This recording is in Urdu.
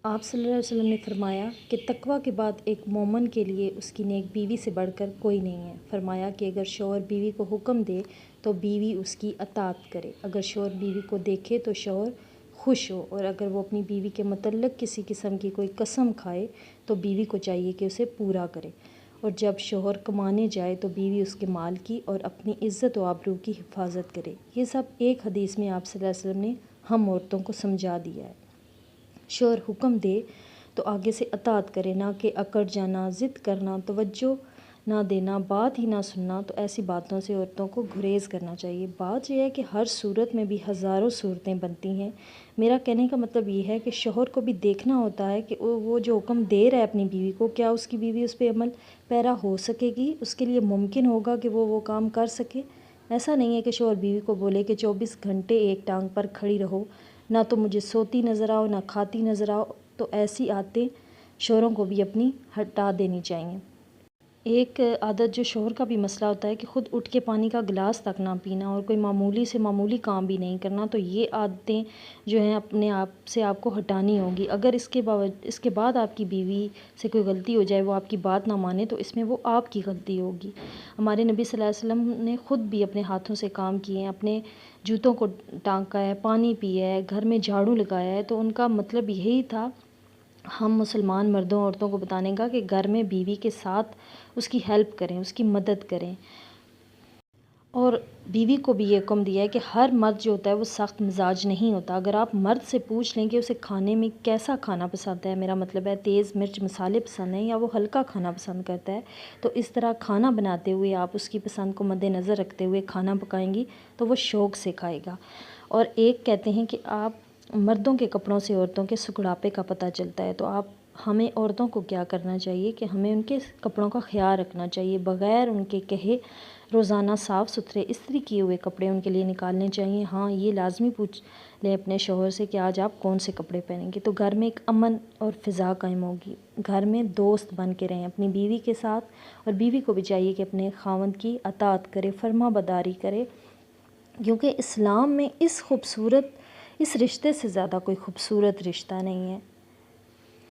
آپ صلی اللہ علیہ وسلم نے فرمایا کہ تقویٰ کے بعد ایک مومن کے لیے اس کی نیک بیوی سے بڑھ کر کوئی نہیں ہے۔ فرمایا کہ اگر شوہر بیوی کو حکم دے تو بیوی اس کی اطاعت کرے، اگر شوہر بیوی کو دیکھے تو شوہر خوش ہو، اور اگر وہ اپنی بیوی کے متعلق کسی قسم کی کوئی قسم کھائے تو بیوی کو چاہیے کہ اسے پورا کرے، اور جب شوہر کمانے جائے تو بیوی اس کے مال کی اور اپنی عزت و آبرو کی حفاظت کرے۔ یہ سب ایک حدیث میں آپ صلی اللہ علیہ وسلم نے ہم عورتوں کو سمجھا دیا ہے۔ شوہر حکم دے تو آگے سے اطاعت کرے، نہ کہ اکڑ جانا، ضد کرنا، توجہ نہ دینا، بات ہی نہ سننا، تو ایسی باتوں سے عورتوں کو گریز کرنا چاہیے۔ بات یہ ہے کہ ہر صورت میں بھی ہزاروں صورتیں بنتی ہیں۔ میرا کہنے کا مطلب یہ ہے کہ شوہر کو بھی دیکھنا ہوتا ہے کہ وہ جو حکم دے رہا ہے اپنی بیوی کو، کیا اس کی بیوی اس پہ عمل پیرا ہو سکے گی، اس کے لیے ممکن ہوگا کہ وہ کام کر سکے۔ ایسا نہیں ہے کہ شوہر بیوی کو بولے کہ 24 گھنٹے ایک ٹانگ پر کھڑی رہو، نہ تو مجھے سوتی نظر آؤ نہ کھاتی نظر آؤ، تو ایسی عادتیں شوہروں کو بھی اپنی ہٹا دینی چاہیے۔ ایک عادت جو شوہر کا بھی مسئلہ ہوتا ہے کہ خود اٹھ کے پانی کا گلاس تک نہ پینا، اور کوئی معمولی سے معمولی کام بھی نہیں کرنا، تو یہ عادتیں جو ہیں اپنے آپ سے آپ کو ہٹانی ہوگی۔ اگر اس کے بعد آپ کی بیوی سے کوئی غلطی ہو جائے، وہ آپ کی بات نہ مانے، تو اس میں وہ آپ کی غلطی ہوگی۔ ہمارے نبی صلی اللہ علیہ وسلم نے خود بھی اپنے ہاتھوں سے کام کیے ہیں، اپنے جوتوں کو ٹانکا ہے، پانی پیا ہے، گھر میں جھاڑو لگایا ہے، تو ان کا مطلب یہی تھا ہم مسلمان مردوں عورتوں کو بتانے کا کہ گھر میں بیوی کے ساتھ اس کی ہیلپ کریں، اس کی مدد کریں۔ اور بیوی کو بھی یہ حکم دیا ہے کہ ہر مرد جو ہوتا ہے وہ سخت مزاج نہیں ہوتا۔ اگر آپ مرد سے پوچھ لیں کہ اسے کھانے میں کیسا کھانا پسند ہے، میرا مطلب ہے تیز مرچ مسالے پسند ہیں یا وہ ہلکا کھانا پسند کرتا ہے، تو اس طرح کھانا بناتے ہوئے آپ اس کی پسند کو مد نظر رکھتے ہوئے کھانا پکائیں گی تو وہ شوق سے کھائے گا۔ اور ایک کہتے ہیں کہ آپ مردوں کے کپڑوں سے عورتوں کے سکڑاپے کا پتہ چلتا ہے، تو ہمیں عورتوں کو کیا کرنا چاہیے کہ ہمیں ان کے کپڑوں کا خیال رکھنا چاہیے، بغیر ان کے کہے روزانہ صاف ستھرے استری کیے ہوئے کپڑے ان کے لیے نکالنے چاہیے۔ ہاں، یہ لازمی پوچھ لیں اپنے شوہر سے کہ آج آپ کون سے کپڑے پہنیں گے، تو گھر میں ایک امن اور فضا قائم ہوگی۔ گھر میں دوست بن کے رہیں اپنی بیوی کے ساتھ، اور بیوی کو بھی چاہیے کہ اپنے خاوند کی اطاعت کرے، فرما برداری کرے، کیونکہ اسلام میں اس رشتے سے زیادہ کوئی خوبصورت رشتہ نہیں ہے۔